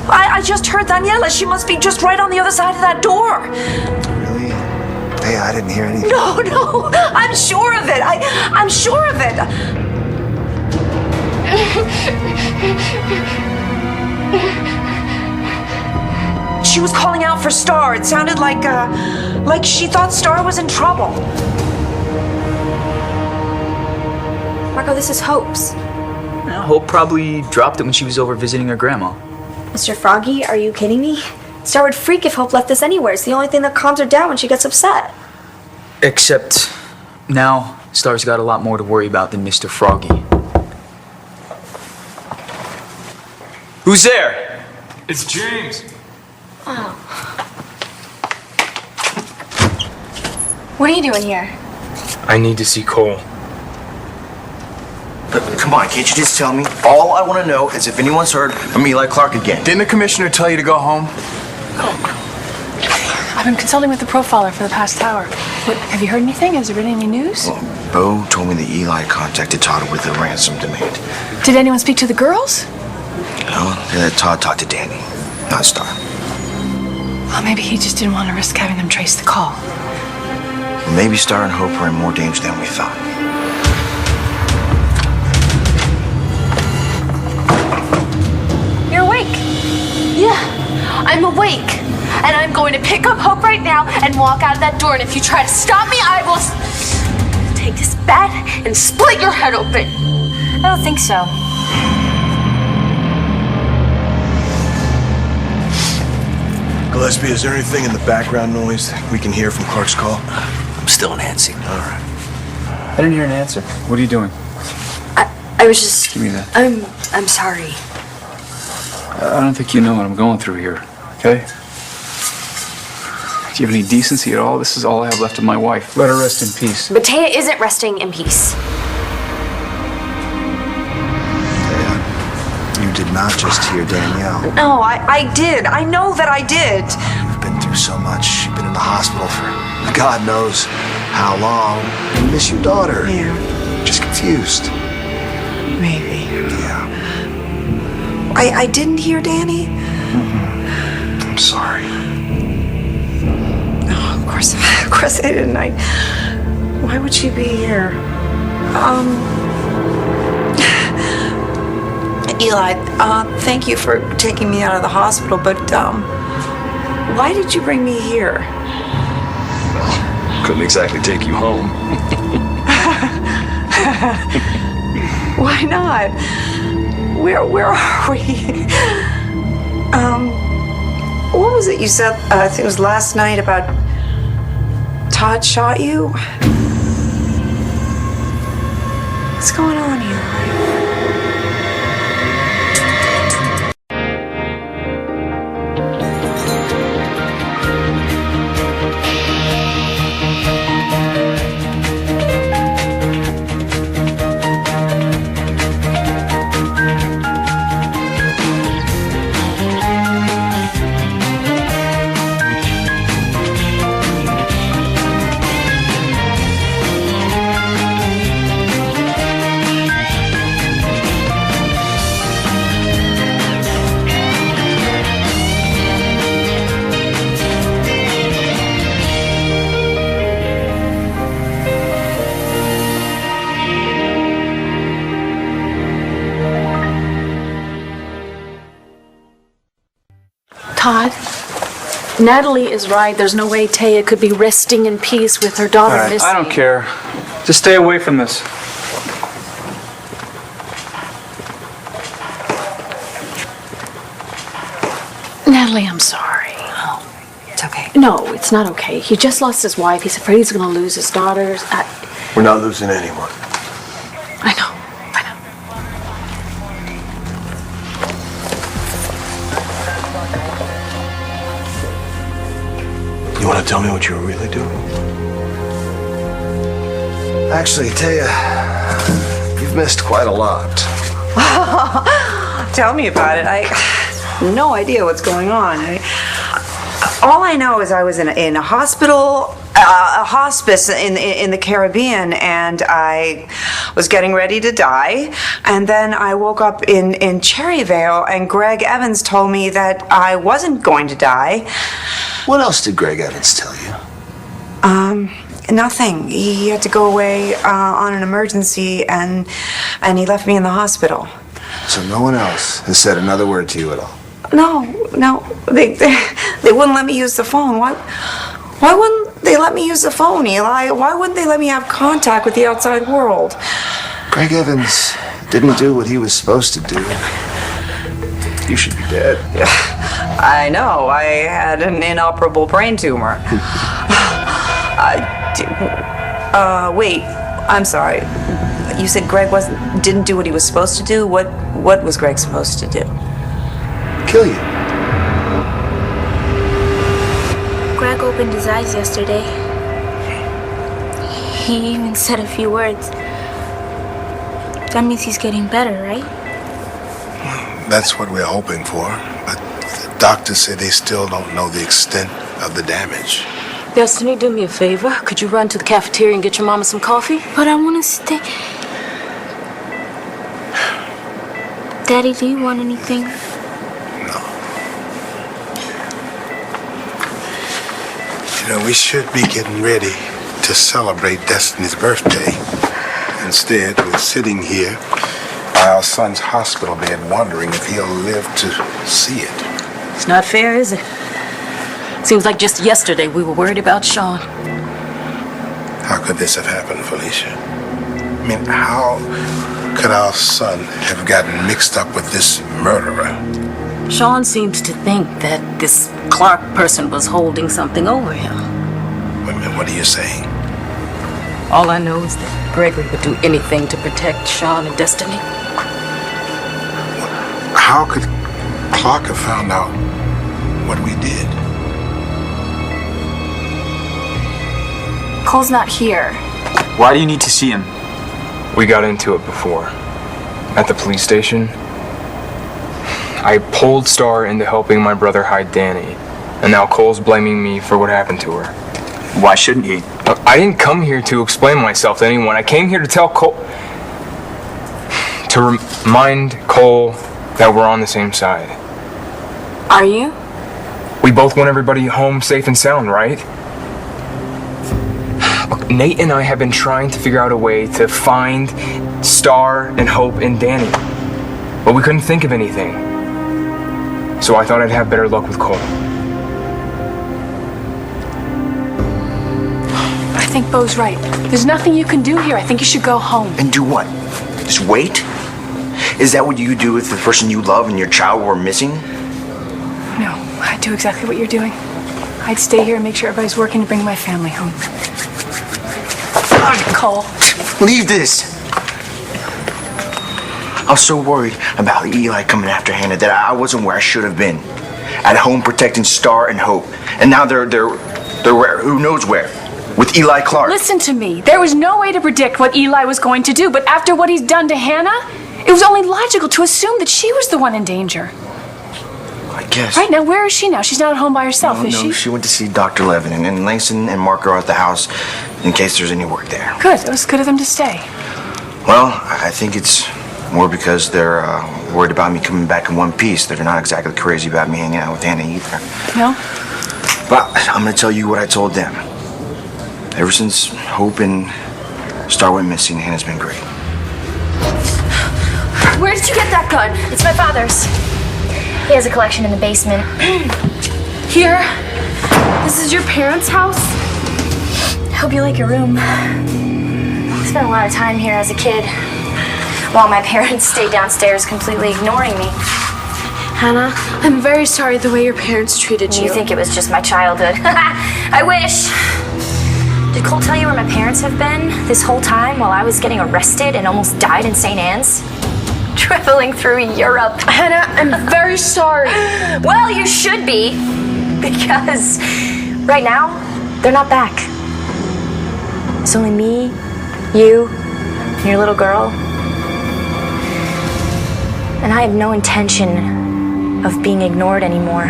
I just heard Daniela. She must be just right on the other side of that door. Really? Hey, I didn't hear anything. No, I'm sure of it. I'm sure of it. She was calling out for Star. It sounded like she thought Star was in trouble. Marco, this is Hope's. Yeah, Hope probably dropped it when she was over visiting her grandma. Mr. Froggy, are you kidding me? Star would freak if Hope left this anywhere. It's the only thing that calms her down when she gets upset. Except now Star's got a lot more to worry about than Mr. Froggy. Who's there? It's James. Oh. What are you doing here? I need to see Cole. Come on, can't you just tell me? All I want to know is if anyone's heard from Eli Clark again. Didn't the commissioner tell you to go home? I've been consulting with the profiler for the past hour. What, have you heard anything? Has there been any news? Well, Bo told me that Eli contacted Todd with a ransom demand. Did anyone speak to the girls? No, they let Todd talk to Danny, not Star. Well, maybe he just didn't want to risk having them trace the call. Well, maybe Star and Hope are in more danger than we thought. You're awake. Yeah, I'm awake. And I'm going to pick up Hope right now and walk out of that door. And if you try to stop me, I will take this bat and split your head open. I don't think so. Gillespie, is there anything in the background noise we can hear from Clark's call? I'm still enhancing. All right. I didn't hear an answer. What are you doing? I was just... Give me that. I'm sorry. I don't think you know what I'm going through here, okay? Do you have any decency at all? This is all I have left of my wife. Let her rest in peace. But Taya isn't resting in peace. Taya, you did not just hear Danielle. No, I did. I know that I did. You've been through so much. You've been in the hospital for God knows how long. You miss your daughter. Yeah. Just confused. Maybe. Yeah. I didn't hear Danny. I'm sorry. No, of course I didn't. Why would she be here? Eli, thank you for taking me out of the hospital, but why did you bring me here? Couldn't exactly take you home. Why not? Where are we? What was it you said? I think it was last night about Todd shot you? What's going on here? Todd, Natalie is right. There's no way Taya could be resting in peace with her daughter missing. I don't care. Just stay away from this. Natalie, I'm sorry. Oh, it's okay. No, it's not okay. He just lost his wife. He's afraid he's going to lose his daughters. We're not losing anyone. I know. You want to tell me what you were really doing? Actually, Taya, you've missed quite a lot. Tell me about it. I have no idea what's going on. All I know is I was in a hospital, a hospice in the Caribbean, and I was getting ready to die. And then I woke up in Cherryvale, and Greg Evans told me that I wasn't going to die. What else did Greg Evans tell you? Nothing. He had to go away on an emergency, and he left me in the hospital. So no one else has said another word to you at all? No. They wouldn't let me use the phone. Why wouldn't they let me use the phone, Eli? Why wouldn't they let me have contact with the outside world? Greg Evans didn't do what he was supposed to do. You should be dead. I know. I had an inoperable brain tumor. Wait. I'm sorry. You said Greg didn't do what he was supposed to do? What was Greg supposed to do? Kill you. Greg opened his eyes yesterday. He even said a few words. That means he's getting better, right? That's what we're hoping for, but the doctors say they still don't know the extent of the damage. Destiny, do me a favor. Could you run to the cafeteria and get your mama some coffee? But I want to stay. Daddy, do you want anything? No. You know, we should be getting ready to celebrate Destiny's birthday. Instead, we're sitting here by our son's hospital bed wondering if he'll live to see it. It's not fair, is it? Seems like just yesterday we were worried about Sean. How could this have happened, Felicia? I mean, how could our son have gotten mixed up with this murderer? Sean seems to think that this Clark person was holding something over him. Wait a minute, what are you saying? All I know is that Gregory would do anything to protect Sean and Destiny. How could Clark have found out what we did? Cole's not here. Why do you need to see him? We got into it before. At the police station. I pulled Star into helping my brother hide Danny. And now Cole's blaming me for what happened to her. Why shouldn't he? I didn't come here to explain myself to anyone. I came here to tell Cole... to remind Cole that we're on the same side. Are you? We both want everybody home safe and sound, right? Look, Nate and I have been trying to figure out a way to find Star and Hope and Danny. But we couldn't think of anything. So I thought I'd have better luck with Cole. I think Bo's right. There's nothing you can do here. I think you should go home. And do what? Just wait? Is that what you do with the person you love and your child were missing? No, I'd do exactly what you're doing. I'd stay here and make sure everybody's working to bring my family home. Cole. Leave this. I was so worried about Eli coming after Hannah that I wasn't where I should have been. At home protecting Star and Hope. And now they're where, who knows where. With Eli Clark. Listen to me. There was no way to predict what Eli was going to do, but after what he's done to Hannah, it was only logical to assume that she was the one in danger. I guess. Right, now where is she now? She's not at home by herself, is she? No, she went to see Dr. Levin, and Langston and Mark are at the house in case there's any work there. Good. It was good of them to stay. Well, I think it's more because they're worried about me coming back in one piece. They're not exactly crazy about me hanging out with Hannah either. No? But I'm going to tell you what I told them. Ever since Hope and Star went missing, Hannah's been great. Where did you get that gun? It's my father's. He has a collection in the basement. Here? This is your parents' house? Hope you like your room. I spent a lot of time here as a kid, while my parents stayed downstairs completely ignoring me. Hannah, I'm very sorry the way your parents treated you. You think it was just my childhood? I wish. Did Cole tell you where my parents have been this whole time while I was getting arrested and almost died in St. Anne's? Traveling through Europe. Hannah, I'm very sorry. Well, you should be, because right now, they're not back. It's only me, you, and your little girl. And I have no intention of being ignored anymore.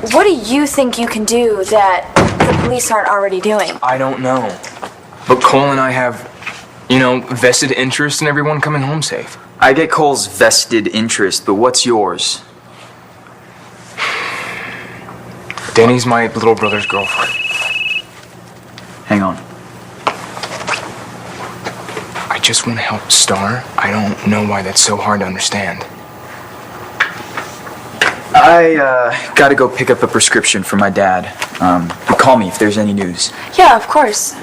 What do you think you can do that the police aren't already doing? I don't know. But Cole and I have, vested interest in everyone coming home safe. I get Cole's vested interest, but what's yours? Danny's my little brother's girlfriend. Hang on. I just want to help Star. I don't know why that's so hard to understand. I gotta go pick up a prescription for my dad. Call me if there's any news. Yeah, of course.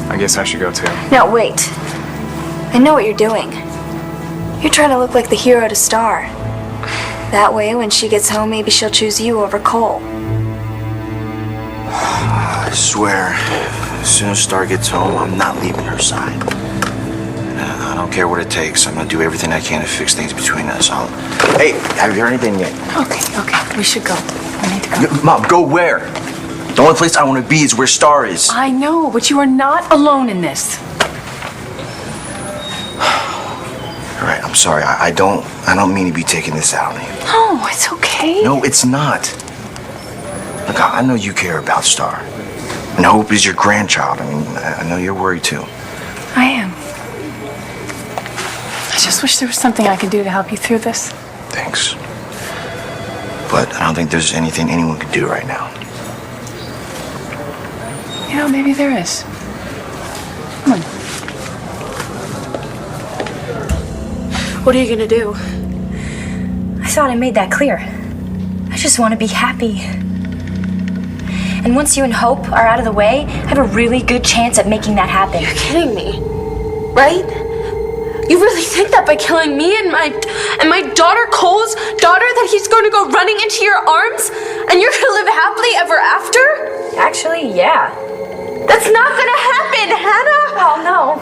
I guess I should go too. No, wait. I know what you're doing. You're trying to look like the hero to Star. That way, when she gets home, maybe she'll choose you over Cole. I swear, as soon as Star gets home, I'm not leaving her side. I don't care what it takes. I'm gonna do everything I can to fix things between us. Hey, have you heard anything yet? Okay. We should go. We need to go. Mom, go where? The only place I want to be is where Star is. I know, but you are not alone in this. All right, I'm sorry. I don't mean to be taking this out on you. No, it's okay. No, it's not. Look, I know you care about Star. And Hope is your grandchild. I mean, I know you're worried too. I am. I just wish there was something I could do to help you through this. Thanks. But I don't think there's anything anyone can do right now. Maybe there is. Come on. What are you gonna do? I thought I made that clear. I just want to be happy. And once you and Hope are out of the way, I have a really good chance at making that happen. You're kidding me, right? You really think that by killing me and my daughter, Cole's daughter, that he's going to go running into your arms and you're gonna live happily ever after? Actually, yeah. That's not gonna happen, Hannah! Oh, no.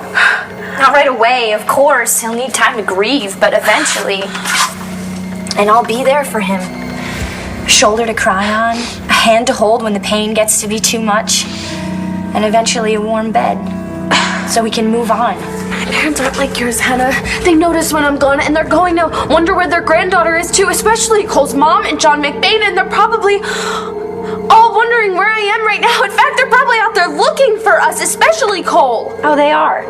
Not right away, of course. He'll need time to grieve, but eventually. And I'll be there for him. A shoulder to cry on, a hand to hold when the pain gets to be too much, and eventually a warm bed, so we can move on. My parents aren't like yours, Hannah. They notice when I'm gone, and they're going to wonder where their granddaughter is too, especially Cole's mom and John McBain, and they're probably all wondering where I am right now. In fact, they're probably out there looking for us, especially Cole. Oh, they are.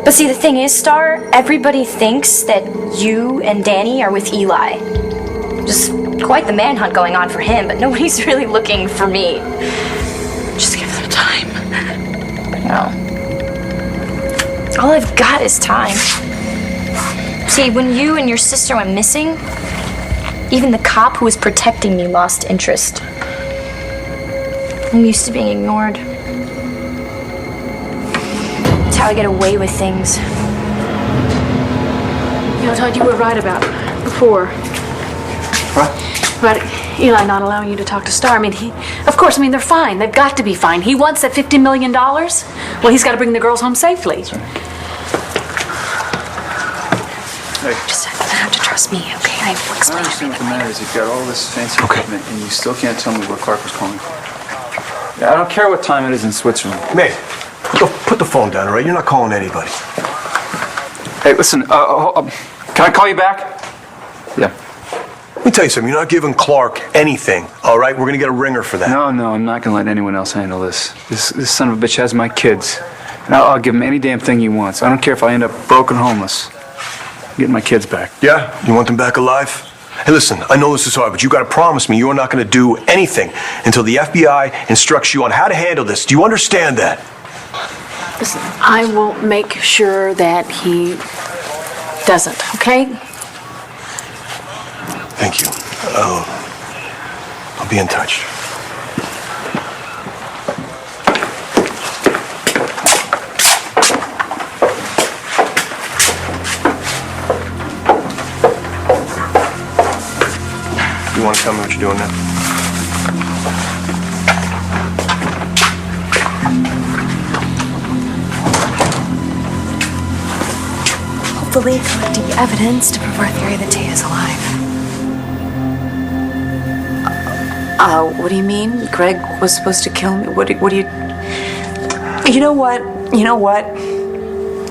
But see, the thing is, Star, everybody thinks that you and Danny are with Eli. Just quite the manhunt going on for him, but nobody's really looking for me. Just give them time. No. All I've got is time. See, when you and your sister went missing, even the cop who was protecting me lost interest. I'm used to being ignored. It's how I get away with things. Todd, you were right about before. What? About Eli not allowing you to talk to Star. Of course, they're fine. They've got to be fine. He wants that $50 million. Well, he's got to bring the girls home safely. Hey. Just have to trust me, okay? I will I explain understand what the everything. matter is. You've got all this fancy equipment, and you still can't tell me where Clark was calling from. Yeah, I don't care what time it is in Switzerland. Mate, put the phone down, all right? You're not calling anybody. Hey, listen, can I call you back? Yeah. Let me tell you something. You're not giving Clark anything, all right? We're going to get a ringer for that. No, I'm not going to let anyone else handle this. This son of a bitch has my kids. And I'll give him any damn thing he wants. I don't care if I end up broken homeless. I'm getting my kids back. Yeah? You want them back alive? Hey, listen, I know this is hard, but you got to promise me you're not going to do anything until the FBI instructs you on how to handle this. Do you understand that? Listen, I will make sure that he doesn't, okay? Thank you. I'll be in touch. You want to tell me what you're doing now? Hopefully collecting evidence to prove our theory that Taya's alive. What do you mean? Greg was supposed to kill me? What do you... You know what?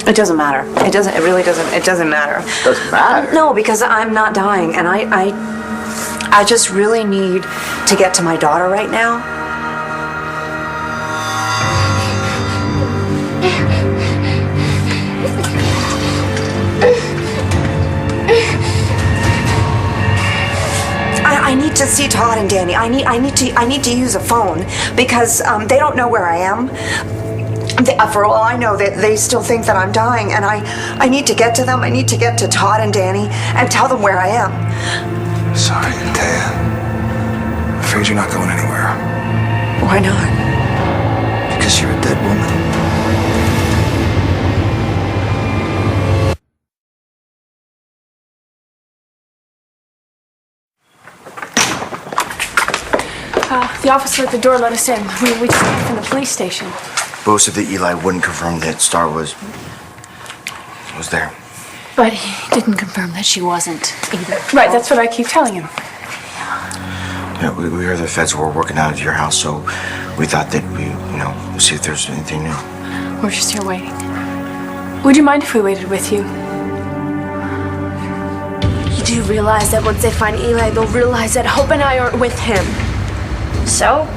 It doesn't matter. It really doesn't matter. Doesn't matter? No, because I'm not dying, and I just really need to get to my daughter right now. I need to see Todd and Danny. I need to use a phone because they don't know where I am. For all I know, they still think that I'm dying, and I need to get to them. I need to get to Todd and Danny and tell them where I am. Sorry, Taya. I'm afraid you're not going anywhere. Why not? Because you're a dead woman. The officer at the door let us in. We just came from the police station. Both of the Eli wouldn't confirm that Star was there. But he didn't confirm that she wasn't either. Right, that's what I keep telling him. Yeah, we heard the feds were working out of your house, so we thought that we'll see if there's anything new. We're just here waiting. Would you mind if we waited with you? You do realize that once they find Eli, they'll realize that Hope and I aren't with him. So?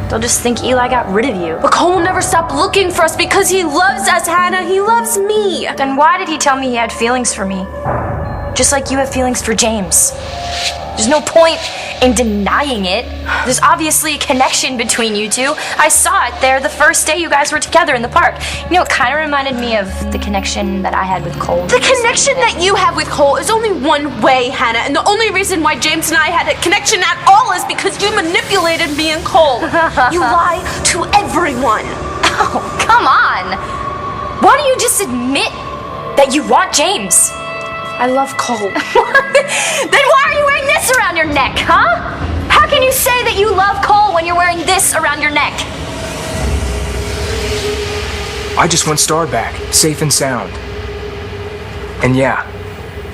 They'll just think Eli got rid of you. But Cole will never stop looking for us because he loves us, Hannah. He loves me. Then why did he tell me he had feelings for me? Just like you have feelings for James. There's no point in denying it. There's obviously a connection between you two. I saw it there the first day you guys were together in the park. You know, it kind of reminded me of the connection that I had with Cole. The connection that you have with Cole is only one way, Hannah. And the only reason why James and I had a connection at all is because you manipulated me and Cole. You lie to everyone. Oh, come on. Why don't you just admit that you want James? I love Cole. Then why are you wearing this around your neck, huh? How can you say that you love Cole when you're wearing this around your neck? I just want Star back, safe and sound. And yeah,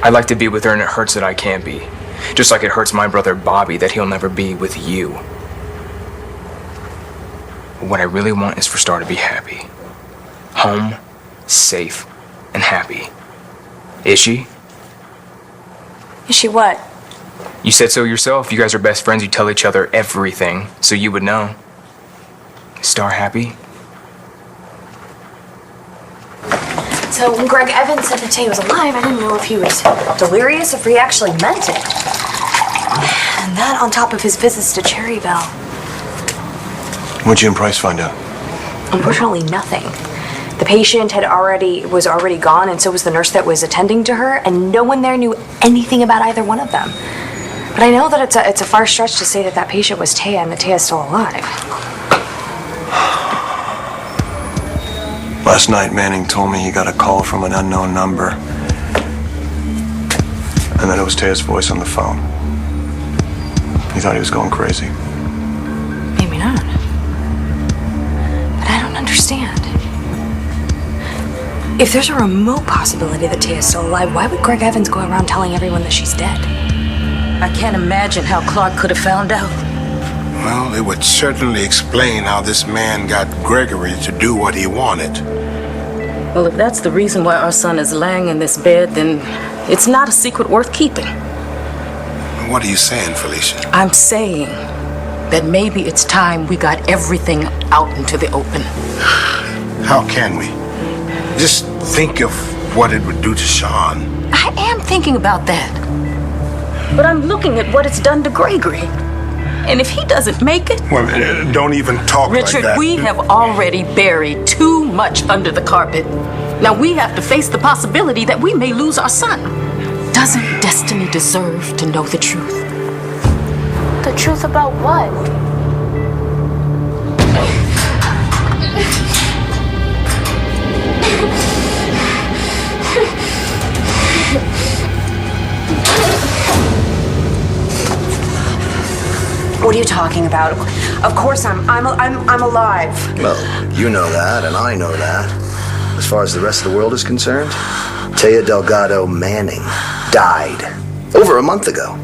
I'd like to be with her, and it hurts that I can't be. Just like it hurts my brother Bobby that he'll never be with you. What I really want is for Star to be happy. Home, safe, and happy. Is she? Is she what? You said so yourself. You guys are best friends. You tell each other everything, so you would know. Is Star happy? So when Greg Evans said that Taya was alive, I didn't know if he was delirious or if he actually meant it. And that on top of his visits to Cherryville. What'd you and Price find out? Unfortunately, nothing. The patient was already gone, and so was the nurse that was attending to her, and no one there knew anything about either one of them. But I know that it's a far stretch to say that patient was Taya and that Taya's still alive. Last night, Manning told me he got a call from an unknown number. And then it was Taya's voice on the phone. He thought he was going crazy. Maybe not. But I don't understand. If there's a remote possibility that Taya's still alive, why would Greg Evans go around telling everyone that she's dead? I can't imagine how Clark could have found out. Well, it would certainly explain how this man got Gregory to do what he wanted. Well, if that's the reason why our son is lying in this bed, then it's not a secret worth keeping. What are you saying, Felicia? I'm saying that maybe it's time we got everything out into the open. How can we? Just think of what it would do to Sean. I am thinking about that. But I'm looking at what it's done to Gregory. And if he doesn't make it... Well, don't even talk like that. Richard, we have already buried too much under the carpet. Now we have to face the possibility that we may lose our son. Doesn't Destiny deserve to know the truth? The truth about what? What are you talking about? Of course I'm alive. Well, you know that, and I know that. As far as the rest of the world is concerned, Taya Delgado Manning died over a month ago.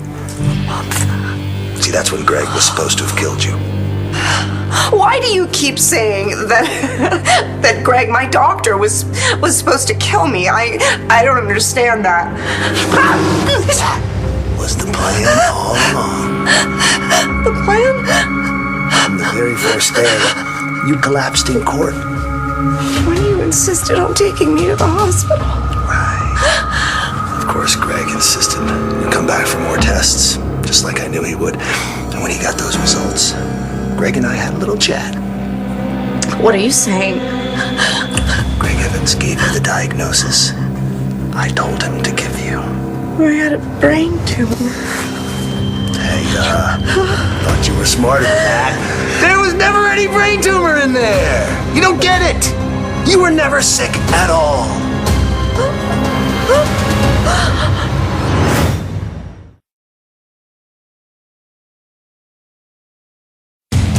See, that's when Greg was supposed to have killed you. Why do you keep saying that that Greg, my doctor, was supposed to kill me? I don't understand that. Was the plan all along? The plan? From the very first day you collapsed in court. When you insisted on taking me to the hospital. Right. Of course, Greg insisted you come back for more tests, just like I knew he would. And when he got those results, Greg and I had a little chat. What are you saying? Greg Evans gave you the diagnosis I told him to give you. I had a brain tumor. Hey, thought you were smarter than that. There was never any brain tumor in there. You don't get it. You were never sick at all.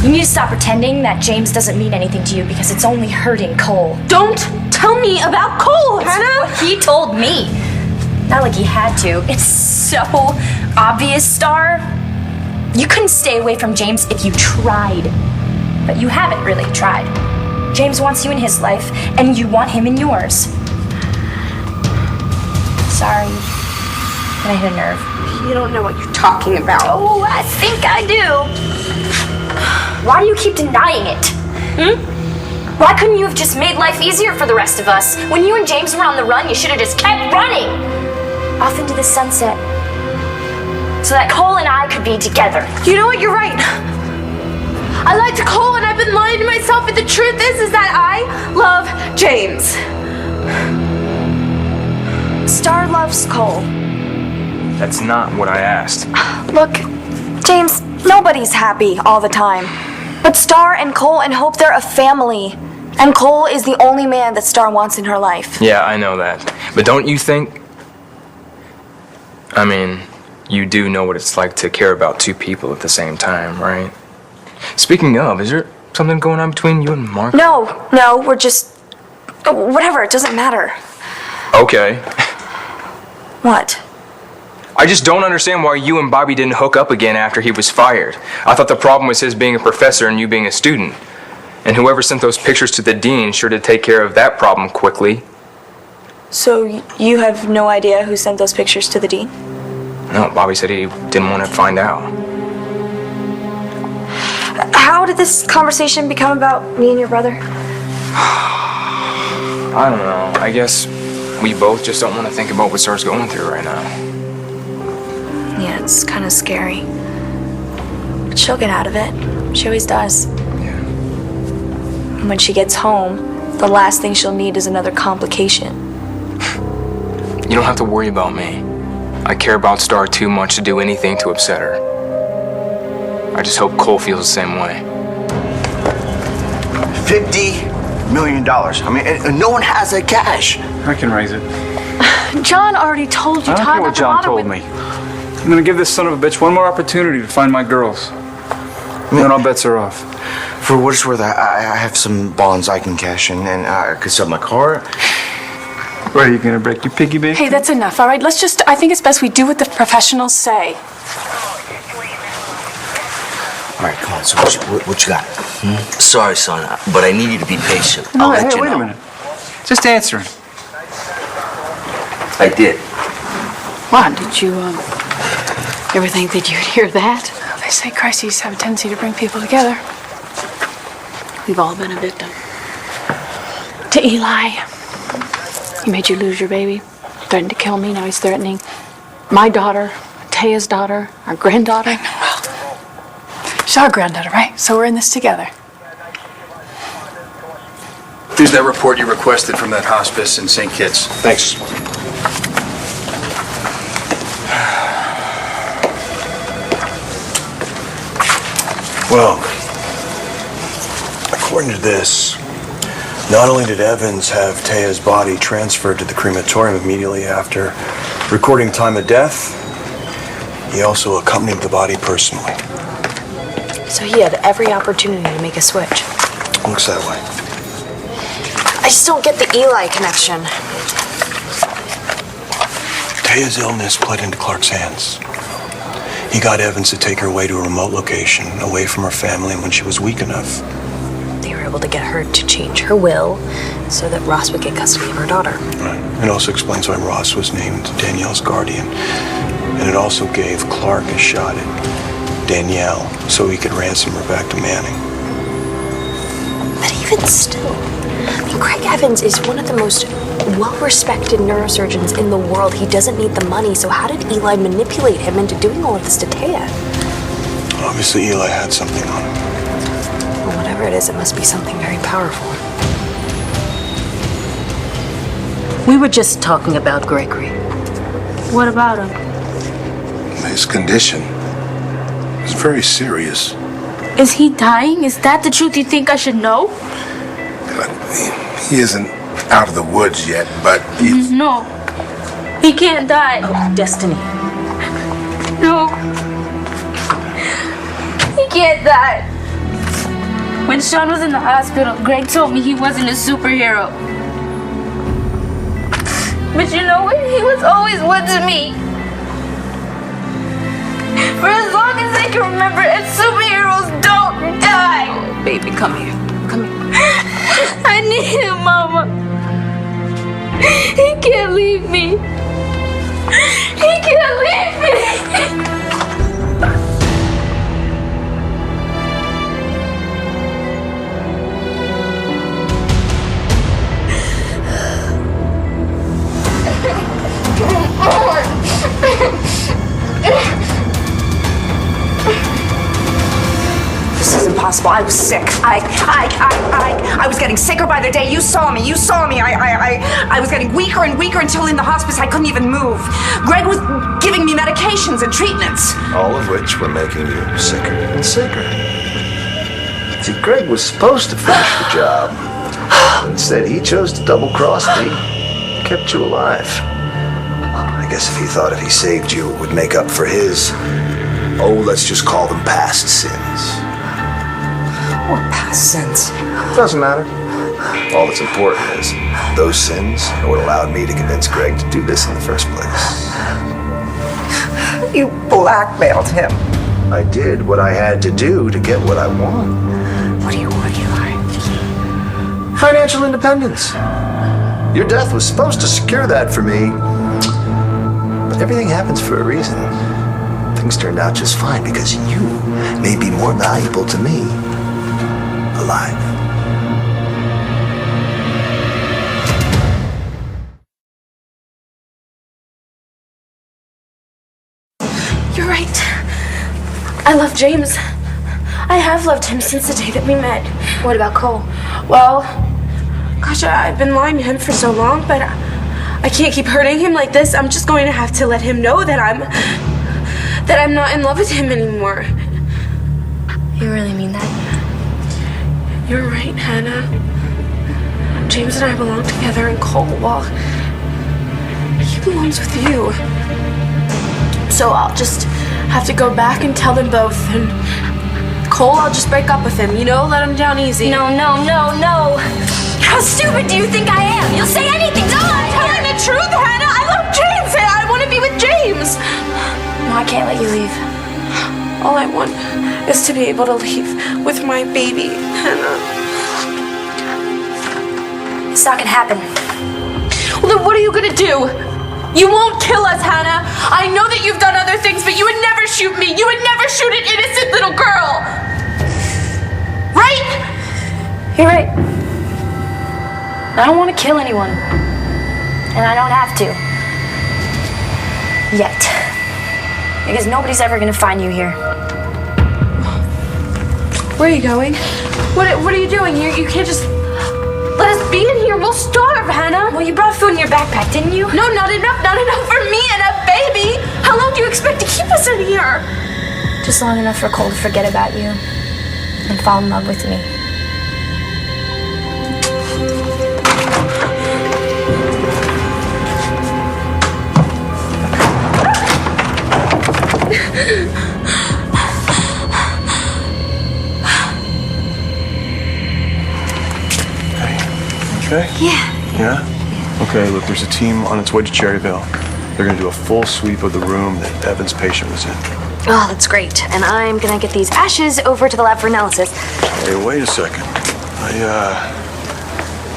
You need to stop pretending that James doesn't mean anything to you because it's only hurting Cole. Don't tell me about Cole, Hannah! What he told me. Not like he had to. It's so obvious, Star. You couldn't stay away from James if you tried. But you haven't really tried. James wants you in his life, and you want him in yours. Sorry. But I hit a nerve. You don't know what you're talking about. Oh, I think I do. Why do you keep denying it? Why couldn't you have just made life easier for the rest of us? When you and James were on the run, you should have just kept running! Off into the sunset. So that Cole and I could be together. You know what? You're right. I liked Cole and I've been lying to myself, but the truth is that I love James. Star loves Cole. That's not what I asked. Look, James, nobody's happy all the time. But Star and Cole and Hope, they're a family. And Cole is the only man that Star wants in her life. Yeah, I know that. But don't you think... I mean, you do know what it's like to care about two people at the same time, right? Speaking of, is there something going on between you and Mark? No, we're just... Whatever, it doesn't matter. Okay. What? I just don't understand why you and Bobby didn't hook up again after he was fired. I thought the problem was his being a professor and you being a student. And whoever sent those pictures to the dean sure did take care of that problem quickly. So you have no idea who sent those pictures to the dean? No, Bobby said he didn't want to find out. How did this conversation become about me and your brother? I don't know. I guess we both just don't want to think about what Star's going through right now. Yeah, it's kind of scary. But she'll get out of it. She always does. Yeah. And when she gets home, the last thing she'll need is another complication. You don't have to worry about me. I care about Star too much to do anything to upset her. I just hope Cole feels the same way. $50 million. I mean, and no one has that cash. I can raise it. John already told you, I don't Todd, care what John told me. I'm gonna give this son of a bitch one more opportunity to find my girls. And then all bets are off. For what it's worth, I have some bonds I can cash in, and I could sell my car. What, are you gonna break your piggy bank? Hey, that's enough, all right? I think it's best we do what the professionals say. All right, come on, so what you got? Sorry, son, but I need you to be patient. No, I'll let hey, you wait know. a minute. Just answering. I did. What, did you, ever think that you'd hear that? Well, they say crises have a tendency to bring people together. We've all been a victim. To Eli. He made you lose your baby. Threatened to kill me, now he's threatening my daughter, Taya's daughter, our granddaughter. Well, she's our granddaughter, right? So we're in this together. Here's that report you requested from that hospice in St. Kitts. Thanks. Well, according to this, not only did Evans have Taya's body transferred to the crematorium immediately after recording time of death, he also accompanied the body personally. So he had every opportunity to make a switch. Looks that way. I just don't get the Eli connection. Taya's illness played into Clark's hands. He got Evans to take her away to a remote location, away from her family when she was weak enough. They were able to get her to change her will so that Ross would get custody of her daughter. Right. It also explains why Ross was named Danielle's guardian. And it also gave Clark a shot at Danielle so he could ransom her back to Manning. But even still, Craig Evans is one of the most well-respected neurosurgeons in the world. He doesn't need the money, so how did Eli manipulate him into doing all of this to Taya? Obviously, Eli had something on him. Well, whatever it is, it must be something very powerful. We were just talking about Gregory. What about him? His condition is very serious. Is he dying? Is that the truth you think I should know? He isn't out of the woods yet, but No. He can't die. Destiny. No. He can't die. When Sean was in the hospital, Greg told me he wasn't a superhero. But you know what? He was always one to me. For as long as I can remember, and superheroes don't die. Oh, baby, come here. Come here. I need him, Mama. He can't leave me. He can't leave me. This is impossible. I was sick. I was getting sicker by the day. You saw me. I was getting weaker and weaker until in the hospice I couldn't even move. Greg was giving me medications and treatments. All of which were making you sicker and sicker. See, Greg was supposed to finish the job. Instead, he chose to double-cross me. Kept you alive. I guess if he thought if he saved you, it would make up for his, let's just call them past sins. What past sins? Doesn't matter. All that's important is those sins are what allowed me to convince Greg to do this in the first place. You blackmailed him. I did what I had to do to get what I want. What do you want, Eli? Financial independence. Your death was supposed to secure that for me. But everything happens for a reason. Things turned out just fine because you may be more valuable to me alive. You're right. I love James. I have loved him since the day that we met. What about Cole? Well, gosh, I've been lying to him for so long, but I can't keep hurting him like this. I'm just going to have to let him know that I'm not in love with him anymore. You really mean that? You're right, Hannah. James and I belong together, and Cole, well, he belongs with you. So I'll just have to go back and tell them both, and Cole, I'll just break up with him, let him down easy. No. How stupid do you think I am? You'll say anything. No, I'm telling the truth, Hannah. I love James, and I want to be with James. No, I can't let you leave. All I want is to be able to leave with my baby, Hannah. It's not gonna happen. Well, then what are you gonna do? You won't kill us, Hannah. I know that you've done other things, but you would never shoot me. You would never shoot an innocent little girl. Right? You're right. I don't want to kill anyone. And I don't have to. Yet. Because nobody's ever gonna find you here. Where are you going? What are you doing here? You can't just let us be in here. We'll starve, Hannah. Well, you brought food in your backpack, didn't you? No, not enough. Not enough for me and a baby. How long do you expect to keep us in here? Just long enough for Cole to forget about you and fall in love with me. Okay? Yeah. Okay, look, there's a team on its way to Cherryville. They're gonna do a full sweep of the room that Evan's patient was in. Oh, that's great. And I'm gonna get these ashes over to the lab for analysis. Hey, wait a second.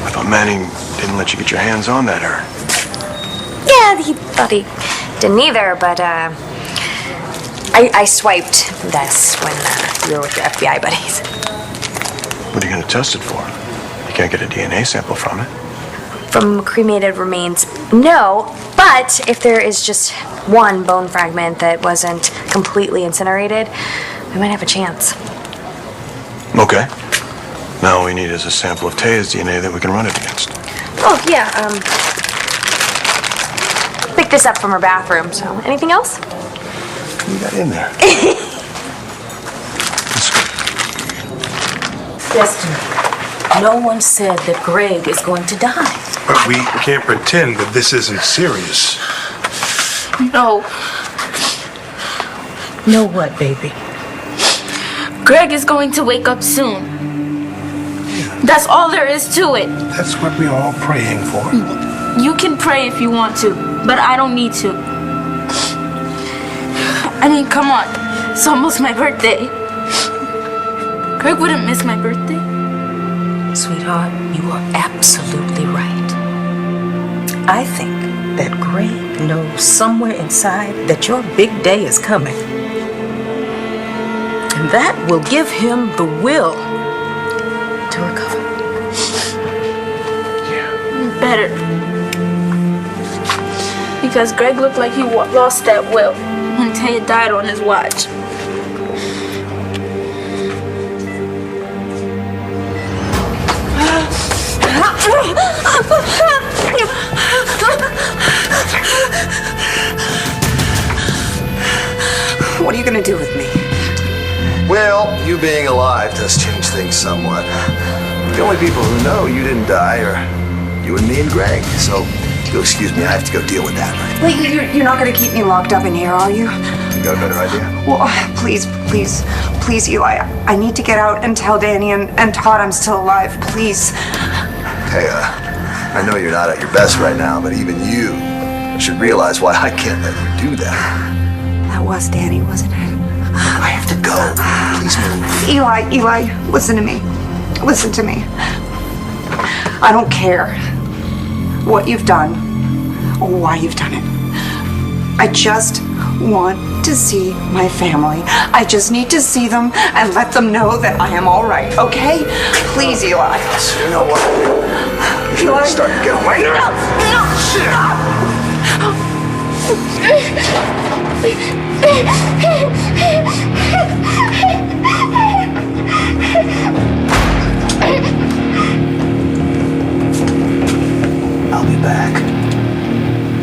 I thought Manning didn't let you get your hands on that herb. Yeah, he thought he didn't either, but I swiped this when you were with your FBI buddies. What are you going to test it for? You can't get a DNA sample from it. From cremated remains, no, but if there is just one bone fragment that wasn't completely incinerated, we might have a chance. Okay. Now all we need is a sample of Taya's DNA that we can run it against. Oh, yeah, picked this up from her bathroom, so anything else? You got in there. Destiny, no one said that Greg is going to die. But we can't pretend that this isn't serious. No. Know what, baby? Greg is going to wake up soon. That's all there is to it. That's what we're all praying for. You can pray if you want to, but I don't need to. I mean, come on. It's almost my birthday. Greg wouldn't miss my birthday. Sweetheart, you are absolutely right. I think that Greg knows somewhere inside that your big day is coming. And that will give him the will to recover. Better. Because Greg looked like he lost that will when Taya died on his watch. What are you gonna do with me? Well, you being alive does change things somewhat. The only people who know you didn't die are you and me and Greg. So, if you'll excuse me, I have to go deal with that, right? Wait, you're not gonna keep me locked up in here, are you? You got a better idea? Well, please, Eli. I need to get out and tell Danny and Todd I'm still alive, please. Hey, I know you're not at your best right now, but even you should realize why I can't let you do that. That was Danny, wasn't it? I have to go. Please move. Eli, listen to me. Listen to me. I don't care what you've done or why you've done it. I just want to see my family. I just need to see them and let them know that I am all right, okay? Please, Eli. You know what? You're starting to get away. I'll be back.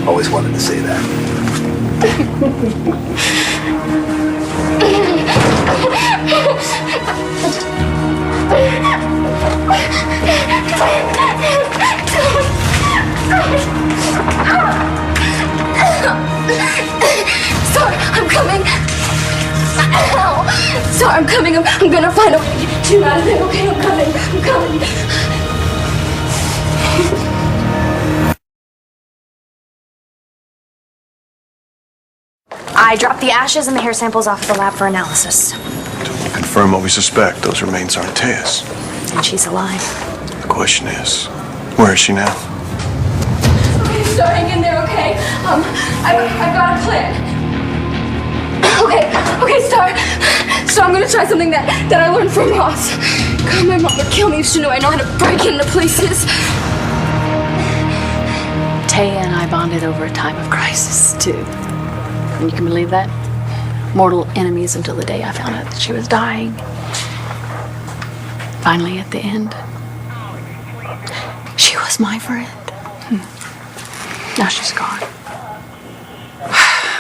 Always wanted to say that. Sorry, I'm coming. Ow. Sorry, I'm coming. I'm gonna find a way to get you out of there. Okay, I'm coming. I dropped the ashes and the hair samples off at the lab for analysis. Confirm what we suspect. Those remains aren't Taya's. And she's alive. The question is, where is she now? Okay, Star, hang in there, okay? I've got a plan. Okay, Star. So I'm gonna try something that I learned from Ross. God, my mom would kill me if she knew I know how to break into places. Taya and I bonded over a time of crisis, too. And you can believe that? Mortal enemies until the day I found out that she was dying. Finally, at the end, she was my friend. Now she's gone.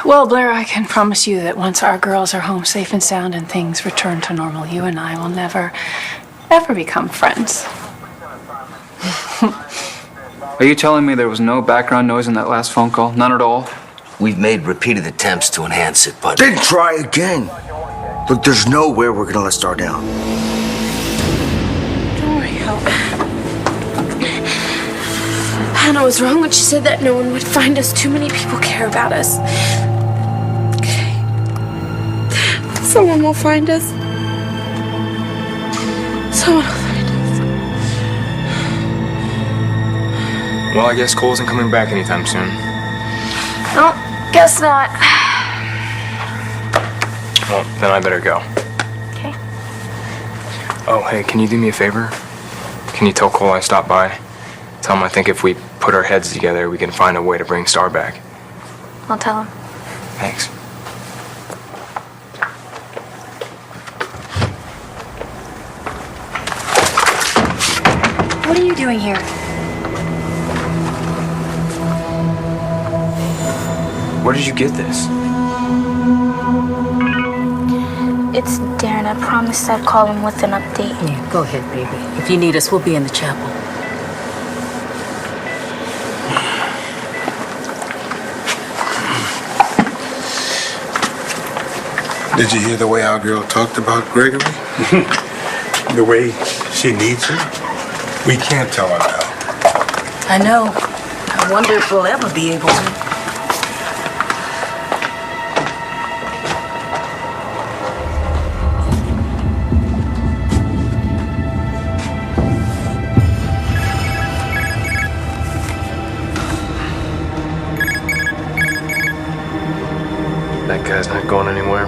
Well, Blair, I can promise you that once our girls are home safe and sound and things return to normal, you and I will never, ever become friends. Are you telling me there was no background noise in that last phone call? None at all? We've made repeated attempts to enhance it, but... Then try again. Look, there's nowhere we're gonna let Star down. Don't worry, Hannah was wrong when she said that no one would find us. Too many people care about us. Okay. Someone will find us. Someone will find us. Well, I guess Cole isn't coming back anytime soon. No, guess not. Well, then I better go. Okay. Oh, hey, can you do me a favor? Can you tell Cole I stopped by? Tell him I think if we put our heads together, we can find a way to bring Star back. I'll tell him. Thanks. What are you doing here? Where did you get this? It's Darren. I promised I'd call him with an update. Yeah, go ahead, baby. If you need us, we'll be in the chapel. Did you hear the way our girl talked about Gregory? The way she needs him? We can't tell her now. I know. I wonder if we'll ever be able to. That guy's not going anywhere.